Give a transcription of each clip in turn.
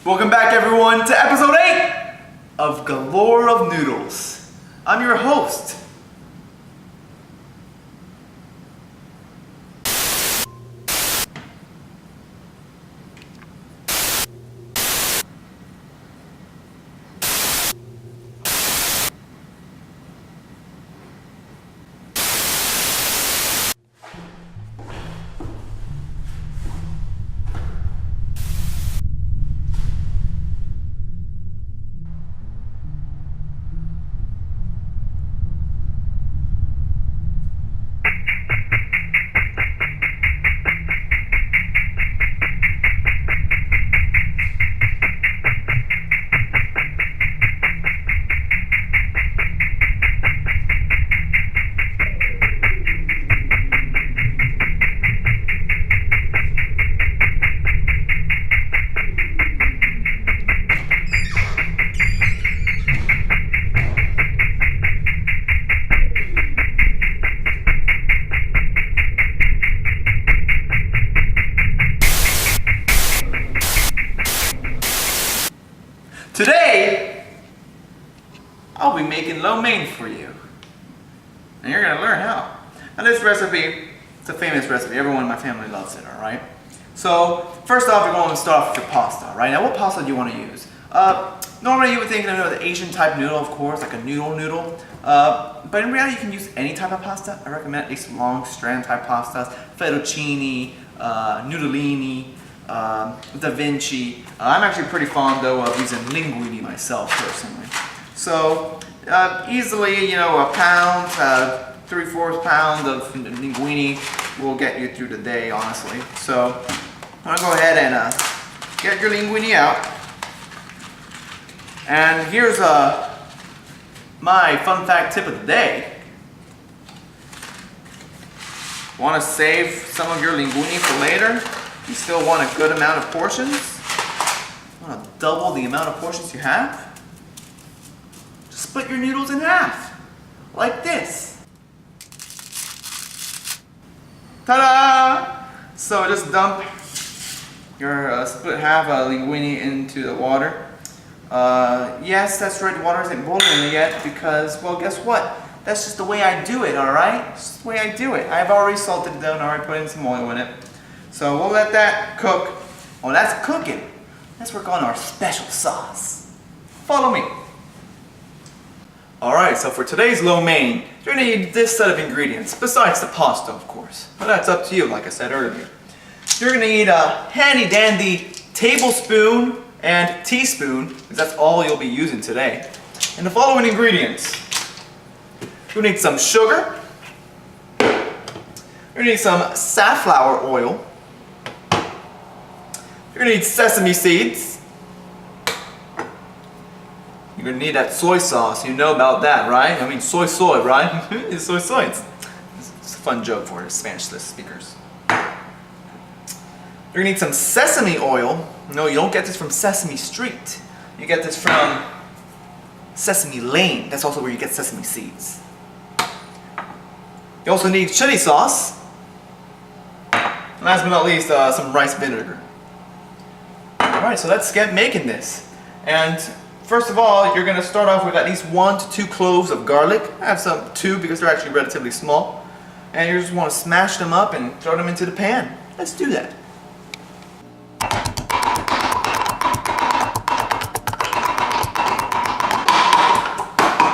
Welcome back everyone to episode 8 of Galore of Noodles. I'm your host. Today, I'll be making lo mein for you. And you're gonna learn how. Now this recipe, it's a famous recipe. Everyone in my family loves it, alright? So, first off, you're going to start off with your pasta, right? Now what pasta do you want to use? Normally you would think of the Asian type noodle, of course, like a noodle. But in reality you can use any type of pasta. I recommend at least long strand type pastas, fettuccine, noodolini, Da Vinci. I'm actually pretty fond though of using linguine myself personally. So easily, a pound, 3/4 pound of linguine will get you through the day, honestly. So I'm gonna go ahead and get your linguine out. And here's my fun fact tip of the day. Want to save some of your linguine for later? You still want a good amount of portions? Want to double the amount of portions you have? Just split your noodles in half, like this. Ta-da! So just dump your split half linguine into the water. Yes, that's right, the water isn't boiling yet because, well, guess what? That's just the way I do it, alright? It's just the way I do it. I've already salted it down, already put in some oil in it. So we'll let that cook. While that's cooking, let's work on our special sauce. Follow me. Alright, so for today's lo mein, you're going to need this set of ingredients, besides the pasta, of course. But that's up to you, like I said earlier. You're going to need a handy dandy tablespoon and teaspoon, because that's all you'll be using today. And the following ingredients. You'll need some sugar. You're going to need some safflower oil. You're going to need sesame seeds. You're going to need that soy sauce. You know about that, right? I mean, soy, right? It's soy. It's a fun joke for Spanish speakers. You're going to need some sesame oil. No, you don't get this from Sesame Street. You get this from Sesame Lane. That's also where you get sesame seeds. You also need chili sauce. And last but not least, some rice vinegar. Alright, so let's get making this. And first of all, you're going to start off with at least 1 to 2 cloves of garlic. I have some 2 because they're actually relatively small. And you just want to smash them up and throw them into the pan. Let's do that.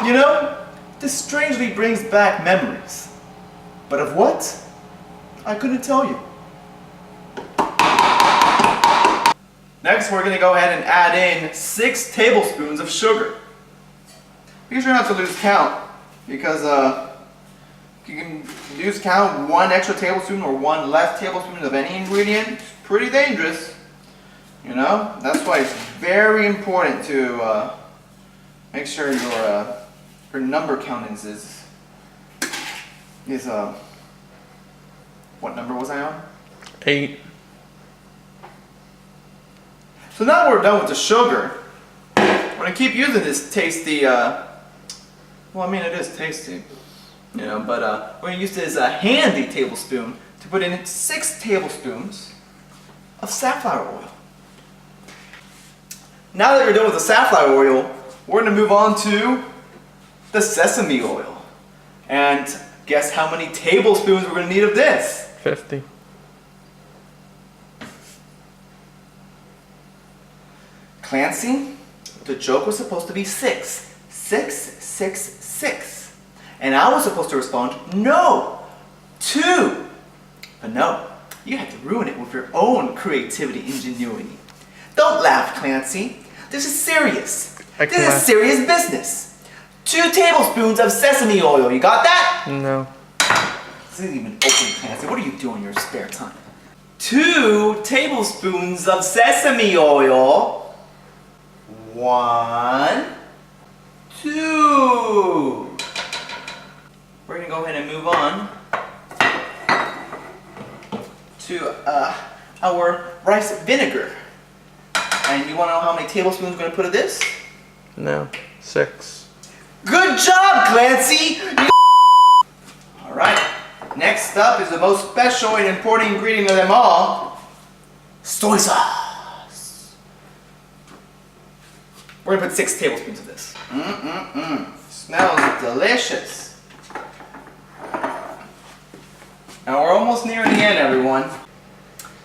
You know, this strangely brings back memories. But of what? I couldn't tell you. Next, we're going to go ahead and add in 6 tablespoons of sugar. Be sure not to lose count, because you can lose count 1 extra tablespoon or 1 less tablespoon of any ingredient. It's pretty dangerous. You know, that's why it's very important to make sure your number count is what number was I on? 8. So now we're done with the sugar. We're going to keep using this tasty, well, I mean, it is tasty, you know, but we're going to use this handy tablespoon to put in 6 tablespoons of safflower oil. Now that you're done with the safflower oil, we're going to move on to the sesame oil. And guess how many tablespoons we're going to need of this? 50. Clancy, the joke was supposed to be 6. 6, 6, 6. And I was supposed to respond, no, 2. But no, you had to ruin it with your own creativity, ingenuity. Don't laugh, Clancy. This is serious. This is serious business. 2 tablespoons of sesame oil. You got that? No. This isn't even open, Clancy. What are you doing in your spare time? 2 tablespoons of sesame oil. 1, 2. We're gonna go ahead and move on to our rice vinegar. And you want to know how many tablespoons we're going to put of this? No. 6. Good job, Clancy! Alright, next up is the most special and important ingredient of them all, soy sauce. We're going to put 6 tablespoons of this. Smells delicious. Now we're almost near the end, everyone.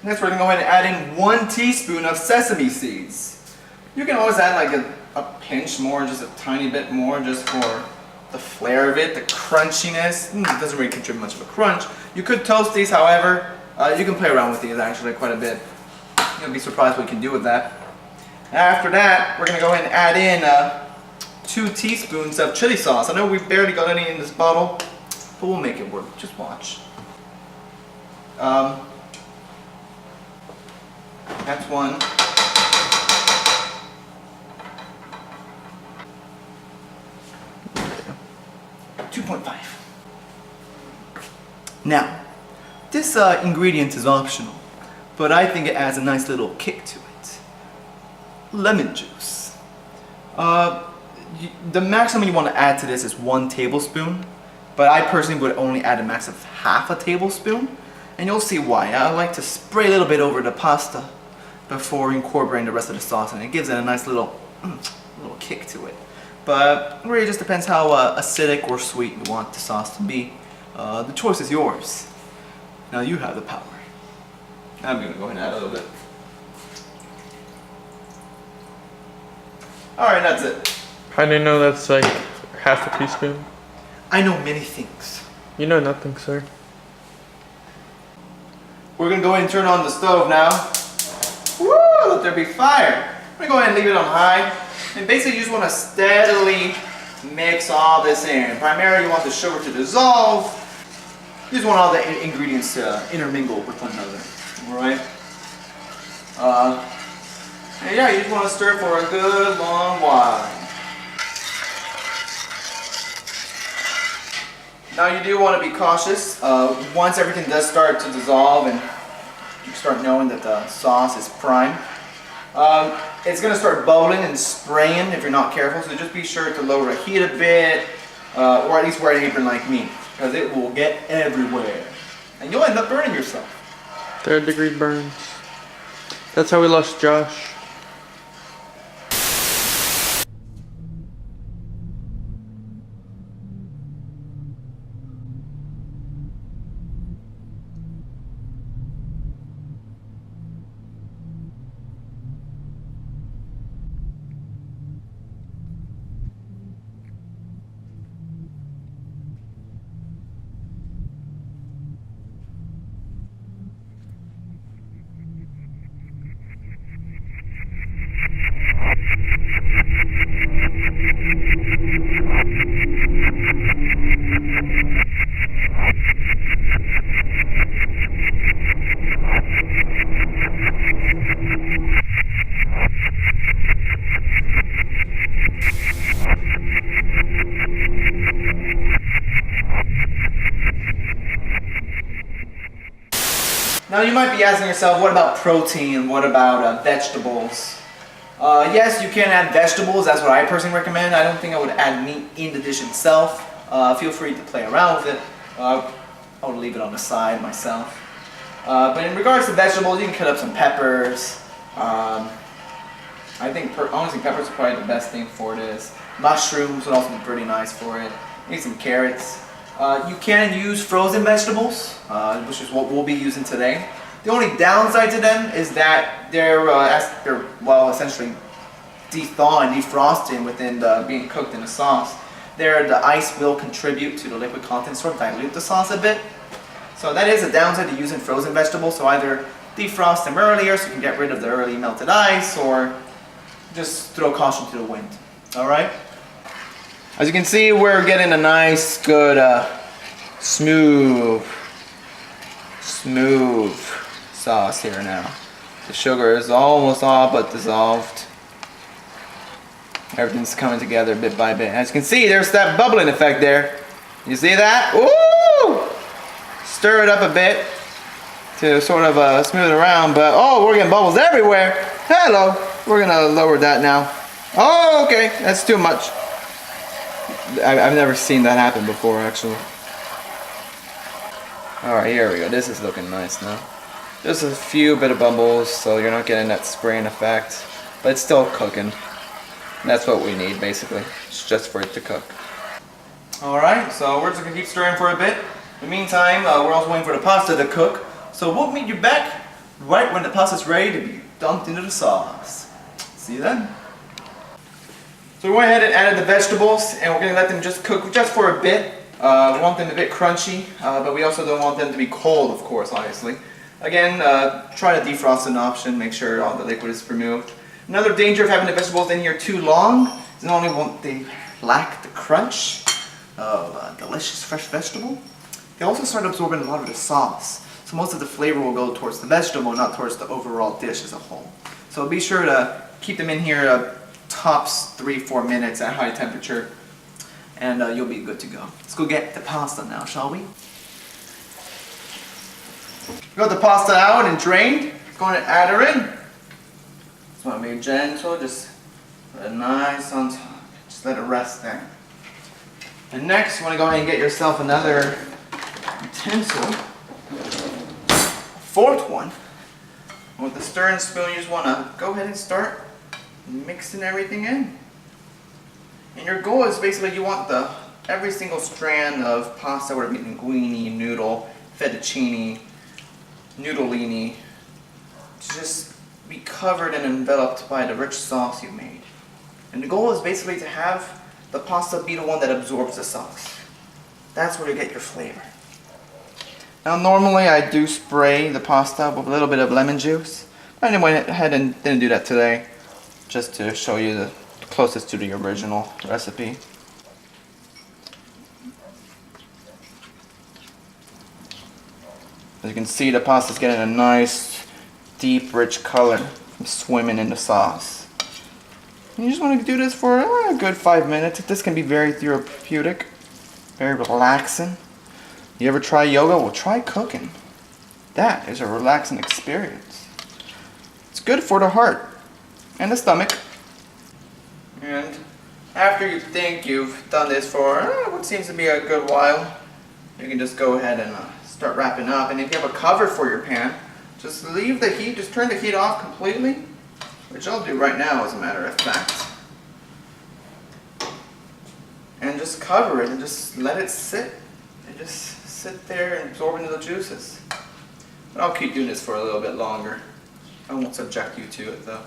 Next, we're going to go ahead and add in 1 teaspoon of sesame seeds. You can always add like a pinch more, just a tiny bit more, just for the flair of it, the crunchiness. It doesn't really contribute much of a crunch. You could toast these, however. You can play around with these actually quite a bit. You'll be surprised what you can do with that. After that, we're going to go ahead and add in 2 teaspoons of chili sauce. I know we've barely got any in this bottle, but we'll make it work. Just watch. That's 1. $2.5. Now, this ingredient is optional, but I think it adds a nice little kick to it. Lemon juice. The maximum you want to add to this is 1 tablespoon, but I personally would only add a max of half a tablespoon, and you'll see why. I like to spray a little bit over the pasta before incorporating the rest of the sauce, and it gives it a nice little kick to it. But it really just depends how acidic or sweet you want the sauce to be. The choice is yours. Now you have the power. I'm going to go ahead and add a little bit. Alright, that's it. How do you know that's like half a teaspoon? I know many things. You know nothing, sir. We're going to go ahead and turn on the stove now. Woo! Let there be fire. We're going to go ahead and leave it on high. And basically you just want to steadily mix all this in. Primarily you want the sugar to dissolve. You just want all the ingredients to intermingle with one another. Alright? And yeah, you just want to stir for a good long while. Now you do want to be cautious. Once everything does start to dissolve and you start knowing that the sauce is prime, it's going to start bubbling and spraying if you're not careful, so just be sure to lower the heat a bit, or at least wear an apron like me, because it will get everywhere. And you'll end up burning yourself. 3rd-degree burns. That's how we lost Josh. Now you might be asking yourself, what about protein? What about vegetables? Yes, you can add vegetables. That's what I personally recommend. I don't think I would add meat in the dish itself. Feel free to play around with it. I would leave it on the side myself. But in regards to vegetables, you can cut up some peppers, I think honestly peppers are probably the best thing for this. Mushrooms would also be pretty nice for it. Maybe some carrots. You can use frozen vegetables, which is what we'll be using today. The only downside to them is that they're well, essentially thawing, defrosting within being cooked in the sauce. The ice will contribute to the liquid content, sort of dilute the sauce a bit. So that is a downside to using frozen vegetables. So either defrost them earlier so you can get rid of the early melted ice, or just throw caution to the wind. All right. As you can see, we're getting a nice, good, smooth sauce here now. The sugar is almost all but dissolved. Everything's coming together bit by bit. As you can see, there's that bubbling effect there. You see that? Ooh! Stir it up a bit to sort of smooth it around, but oh, we're getting bubbles everywhere. Hello. We're gonna lower that now. Oh, okay, that's too much. I've never seen that happen before, actually. Alright, here we go. This is looking nice now. Just a few bit of bubbles, so you're not getting that spraying effect, but it's still cooking. That's what we need, basically. It's just for it to cook. Alright, so we're just gonna keep stirring for a bit. In the meantime, we're also waiting for the pasta to cook. So we'll meet you back right when the pasta's ready to be dumped into the sauce. See you then. So we went ahead and added the vegetables, and we're going to let them just cook just for a bit. We want them a bit crunchy, but we also don't want them to be cold, of course, obviously. Again, try to defrost an option, make sure all the liquid is removed. Another danger of having the vegetables in here too long is not only won't they lack the crunch of delicious fresh vegetable, they also start absorbing a lot of the sauce. So most of the flavor will go towards the vegetable, not towards the overall dish as a whole. So be sure to keep them in here tops 3-4 minutes at high temperature, and you'll be good to go. Let's go get the pasta now, shall we? We got the pasta out and drained. Going to add her in. Just want to be gentle, just put it nice on top. Just let it rest there. And next, you want to go ahead and get yourself another utensil. Fourth one. With the stirring spoon, you just want to go ahead and start mixing everything in. And your goal is basically you want every single strand of pasta, whether it be linguine, noodle, fettuccine, noodleini, to just be covered and enveloped by the rich sauce you made. And the goal is basically to have the pasta be the one that absorbs the sauce. That's where you get your flavor. Now normally I do spray the pasta with a little bit of lemon juice, but I went ahead and didn't do that today, just to show you the closest to the original recipe. As you can see, the pasta's getting a nice, deep, rich color from swimming in the sauce. And you just want to do this for a good 5 minutes. This can be very therapeutic, very relaxing. You ever try yoga? Well, try cooking. That is a relaxing experience. It's good for the heart and the stomach. And after you think you've done this for what seems to be a good while, you can just go ahead and start wrapping up. And if you have a cover for your pan, just leave the heat, just turn the heat off completely, which I'll do right now as a matter of fact. And just cover it and just let it sit. And just sit there and absorb into the juices. But I'll keep doing this for a little bit longer. I won't subject you to it though.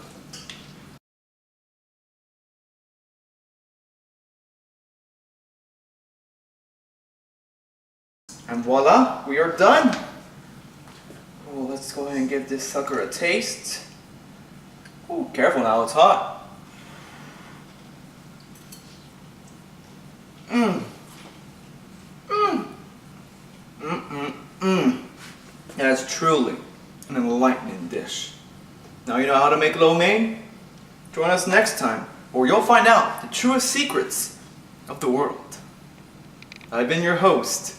And voila, we are done. Oh, let's go ahead and give this sucker a taste. Oh, careful now, it's hot. Mmm. Mmm. Mmm. That's truly an enlightening dish. Now you know how to make lo mein? Join us next time, or you'll find out the truest secrets of the world. I've been your host,